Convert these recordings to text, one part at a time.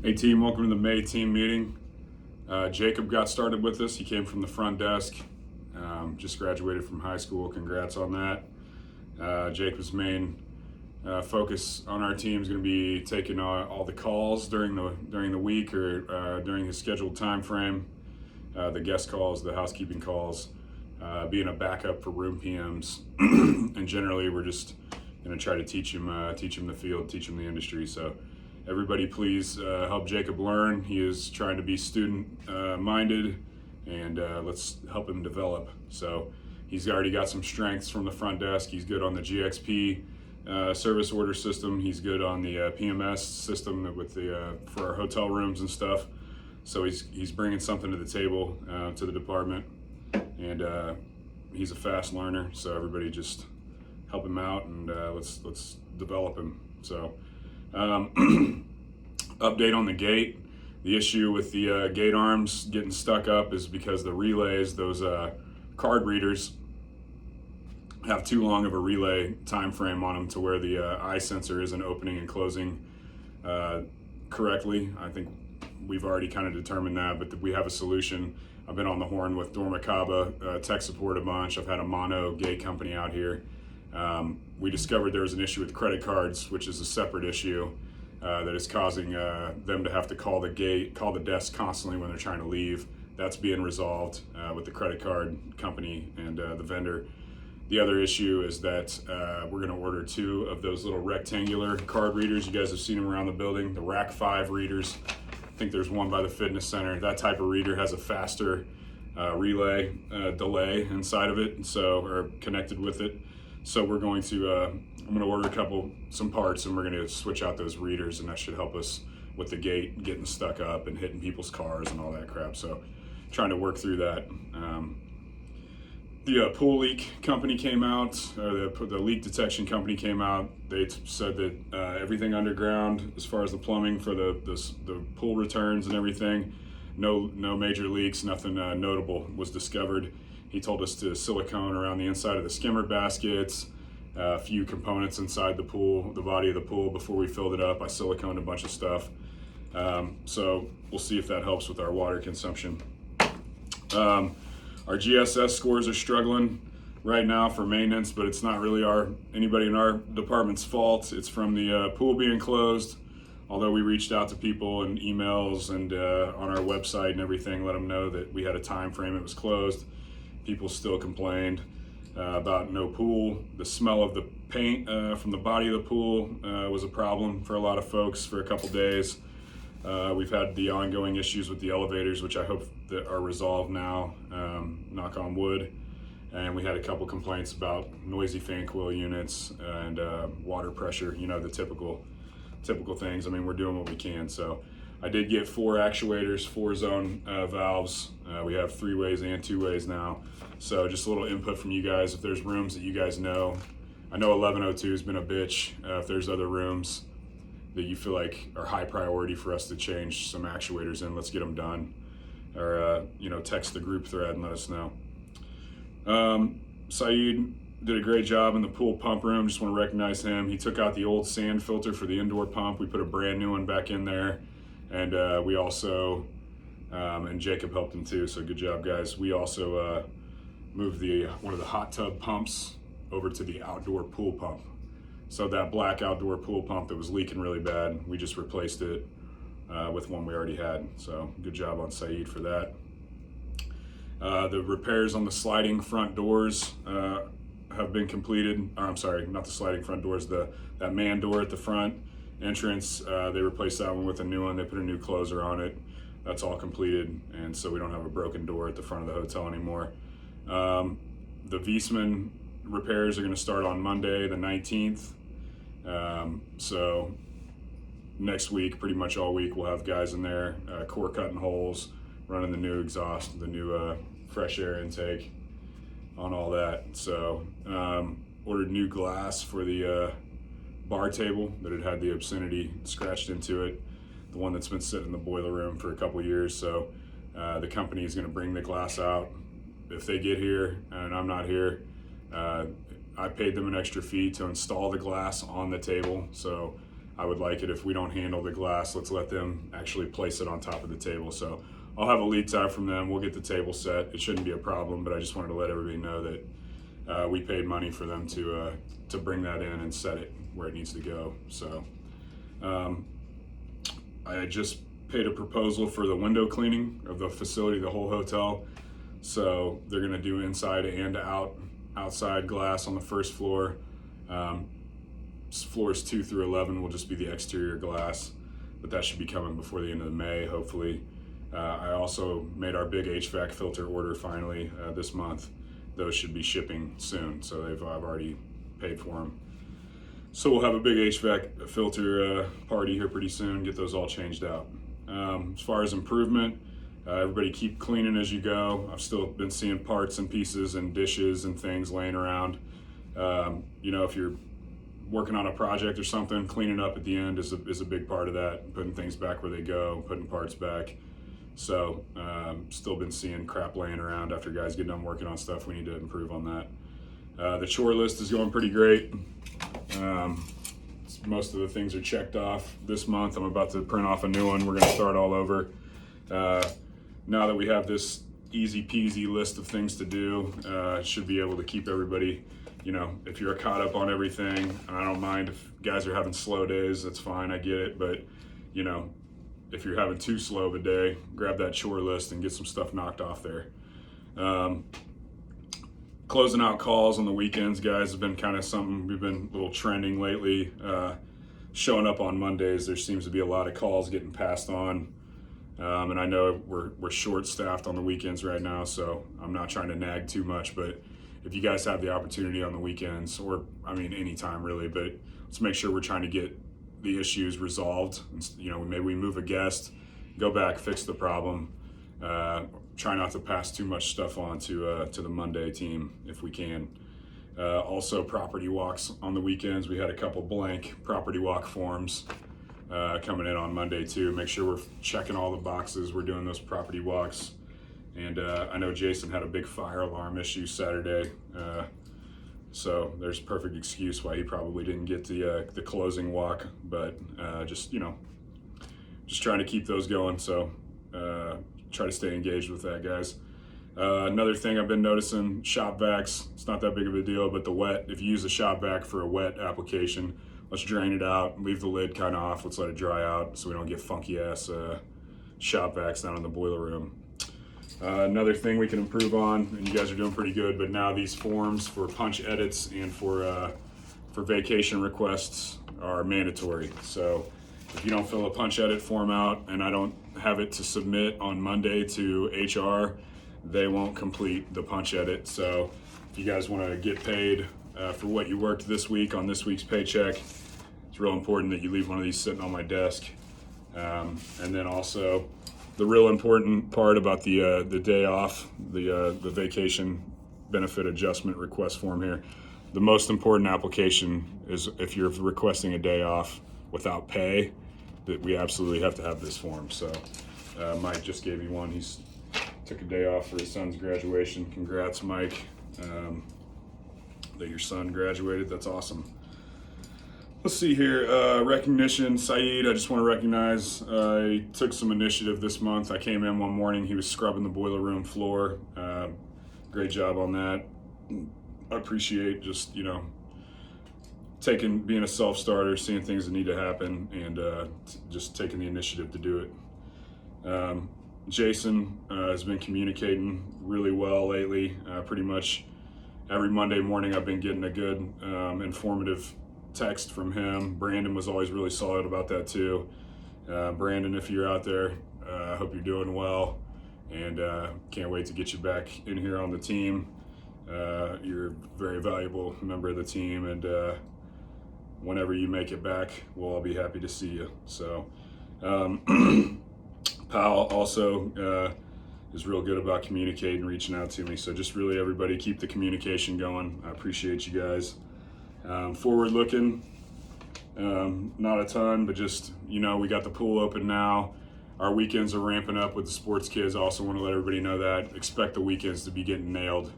Hey team, welcome to the May team meeting. Jacob got started with us. He came from the front desk, just graduated from high school. Congrats on that. Jacob's main focus on our team is going to be taking all the calls during the week or during his scheduled time frame, the guest calls, the housekeeping calls, being a backup for room PMs, and generally we're just going to try to teach him the field, teach him the industry. So everybody please help Jacob learn. He is trying to be student minded, and let's help him develop. So he's already got some strengths from the front desk. He's good on the GXP service order system. He's good on the PMS system with for our hotel rooms and stuff. So he's bringing something to the table, to the department, and he's a fast learner. So everybody just help him out, and let's develop him. So update on the gate. The issue with the gate arms getting stuck up is because the relays, those card readers, have too long of a relay time frame on them to where the eye sensor isn't opening and closing correctly. I think we've already kind of determined that, but we have a solution. I've been on the horn with Dormicaba tech support a bunch. I've had a mono gate company out here. We discovered there was an issue with credit cards, which is a separate issue that is causing them to have to call the desk constantly when they're trying to leave. That's being resolved with the credit card company and the vendor. The other issue is that we're going to order 2 of those little rectangular card readers. You guys have seen them around the building, the Rack 5 readers. I think there's one by the fitness center. That type of reader has a faster relay delay inside of it, or connected with it. So we're going to, I'm going to order some parts, and we're going to switch out those readers, and that should help us with the gate getting stuck up and hitting people's cars and all that crap. So trying to work through that. The pool leak company came out, or the leak detection company came out. They said that everything underground, as far as the plumbing for the pool returns and everything, no major leaks, nothing notable was discovered. He told us to silicone around the inside of the skimmer baskets, a few components inside the pool, the body of the pool. Before we filled it up, I siliconed a bunch of stuff. So we'll see if that helps with our water consumption. Our GSS scores are struggling right now for maintenance, but it's not really anybody in our department's fault. It's from the pool being closed. Although we reached out to people and emails and on our website and everything, let them know that we had a time frame it was closed. People still complained about no pool. The smell of the paint from the body of the pool was a problem for a lot of folks for a couple days. We've had the ongoing issues with the elevators, which I hope that are resolved now, knock on wood. And we had a couple complaints about noisy fan coil units and water pressure, the typical things. I mean, we're doing what we can. So I did get 4 actuators, 4-zone valves. We have 3 ways and 2 ways now. So just a little input from you guys. If there's rooms that you guys know, I know 1102 has been a bitch. If there's other rooms that you feel like are high priority for us to change some actuators in, let's get them done. Or text the group thread and let us know. Saeed did a great job in the pool pump room. Just want to recognize him. He took out the old sand filter for the indoor pump. We put a brand new one back in there, and we also and Jacob helped him too. So good job, guys. We also moved one of the hot tub pumps over to the outdoor pool pump. So that black outdoor pool pump that was leaking really bad, we just replaced it with one we already had. So good job on Saeed for that. The repairs on the sliding front doors have been completed. Or, I'm sorry, not the sliding front doors, that man door at the front entrance. They replaced that one with a new one. They put a new closer on it. That's all completed, and so we don't have a broken door at the front of the hotel anymore. The Viessmann repairs are going to start on Monday the 19th. So next week, pretty much all week, we'll have guys in there core cutting holes, running the new exhaust, the new fresh air intake on all that. So ordered new glass for the bar table that had the obscenity scratched into it, the one that's been sitting in the boiler room for a couple years. So the company is going to bring the glass out if they get here and I'm not here. I paid them an extra fee to install the glass on the table, so I would like it if we don't handle the glass, let's let them actually place it on top of the table. So I'll have a lead time from them. We'll get the table set. It shouldn't be a problem, but I just wanted to let everybody know that we paid money for them to bring that in and set it where it needs to go. So I just paid a proposal for the window cleaning of the facility, the whole hotel. So they're gonna do inside and outside glass on the first floor. Floors 2 through 11 will just be the exterior glass, but that should be coming before the end of May, hopefully. I also made our big HVAC filter order finally this month. Those should be shipping soon, so I've already paid for them. So we'll have a big HVAC filter party here pretty soon, get those all changed out. As far as improvement, everybody keep cleaning as you go. I've still been seeing parts and pieces and dishes and things laying around. If you're working on a project or something, cleaning up at the end is a big part of that, putting things back where they go, putting parts back. So still been seeing crap laying around after guys get done working on stuff. We need to improve on that. The chore list is going pretty great. Most of the things are checked off this month. I'm about to print off a new one. We're going to start all over. Now that we have this easy peasy list of things to do, should be able to keep everybody, if you're caught up on everything. I don't mind if guys are having slow days, that's fine, I get it. But, if you're having too slow of a day, grab that chore list and get some stuff knocked off there. Closing out calls on the weekends, guys, has been kind of something we've been a little trending lately. Showing up on Mondays, there seems to be a lot of calls getting passed on. And I know we're short-staffed on the weekends right now, so I'm not trying to nag too much, but if you guys have the opportunity on the weekends, or anytime really, but let's make sure we're trying to get the issues resolved. Maybe we move a guest, go back, fix the problem. Try not to pass too much stuff on to the Monday team if we can. Also, property walks on the weekends. We had a couple blank property walk forms coming in on Monday too. Make sure we're checking all the boxes. We're doing those property walks. And I know Jason had a big fire alarm issue Saturday. So there's a perfect excuse why he probably didn't get the closing walk, but just trying to keep those going. So try to stay engaged with that, guys. Another thing I've been noticing, shop vacs. It's not that big of a deal, but the wet, if you use a shop vac for a wet application, let's drain it out, leave the lid kind of off, let's let it dry out so we don't get funky ass shop vacs down in the boiler room. Another thing we can improve on, and you guys are doing pretty good, but now these forms for punch edits and for vacation requests are mandatory. So if you don't fill a punch edit form out and I don't have it to submit on Monday to HR, they won't complete the punch edit. So if you guys want to get paid for what you worked this week on this week's paycheck, it's real important that you leave one of these sitting on my desk. And then also, the real important part about the day off, the vacation benefit adjustment request form here, the most important application is if you're requesting a day off without pay, that we absolutely have to have this form. So Mike just gave me one. He's took a day off for his son's graduation. Congrats, Mike, that your son graduated. That's awesome. Let's see here, recognition, Saeed, I just want to recognize, he took some initiative this month. I came in one morning, he was scrubbing the boiler room floor. Great job on that. I appreciate just, being a self-starter, seeing things that need to happen, and just taking the initiative to do it. Jason has been communicating really well lately. Pretty much every Monday morning I've been getting a good, informative text from him. Brandon was always really solid about that too. Brandon, if you're out there, I hope you're doing well, and can't wait to get you back in here on the team. You're a very valuable member of the team, and whenever you make it back, we'll all be happy to see you. So Powell also is real good about communicating, reaching out to me. So just really everybody keep the communication going. I appreciate you guys. Forward looking, not a ton, but just, we got the pool open now. Our weekends are ramping up with the sports kids. I also want to let everybody know that expect the weekends to be getting nailed.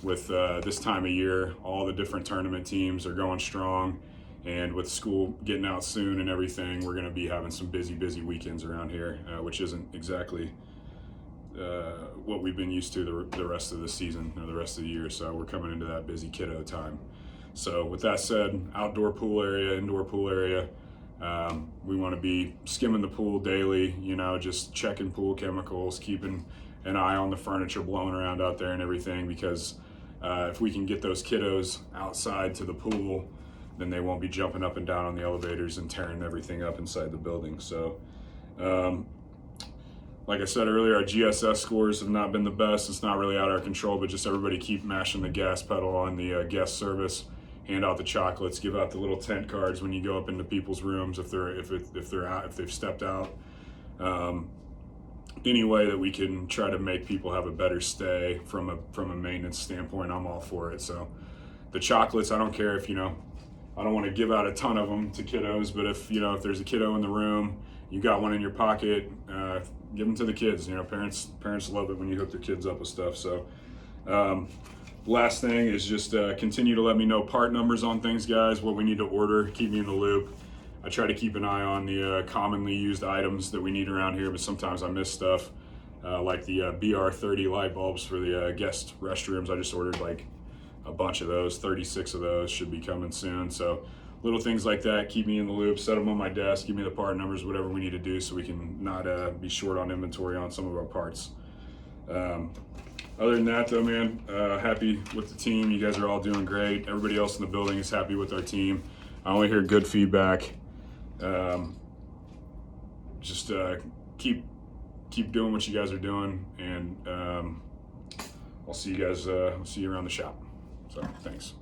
With this time of year, all the different tournament teams are going strong, And with school getting out soon and everything, we're going to be having some busy weekends around here, which isn't exactly what we've been used to the rest of the season or the rest of the year. So we're coming into that busy kiddo time. So with that said, outdoor pool area, indoor pool area, we want to be skimming the pool daily, just checking pool chemicals, keeping an eye on the furniture blowing around out there and everything, because if we can get those kiddos outside to the pool, then they won't be jumping up and down on the elevators and tearing everything up inside the building. So like I said earlier, our GSS scores have not been the best. It's not really out of our control, but just everybody keep mashing the gas pedal on the guest service. Hand out the chocolates. Give out the little tent cards when you go up into people's rooms if they've stepped out. Any way that we can try to make people have a better stay from a maintenance standpoint, I'm all for it. So the chocolates, I don't care if I don't want to give out a ton of them to kiddos, but if there's a kiddo in the room, you got one in your pocket, give them to the kids. Parents love it when you hook their kids up with stuff. So last thing is just continue to let me know part numbers on things, guys, what we need to order. Keep me in the loop. I try to keep an eye on the commonly used items that we need around here, but sometimes I miss stuff, like the BR30 light bulbs for the guest restrooms. I just ordered like a bunch of those, 36 of those should be coming soon. So little things like that, keep me in the loop, set them on my desk, give me the part numbers, whatever we need to do so we can not be short on inventory on some of our parts. Other than that though, man, happy with the team. You guys are all doing great. Everybody else in the building is happy with our team. I only hear good feedback. Just keep doing what you guys are doing, and I'll see you guys, see you around the shop. So thanks.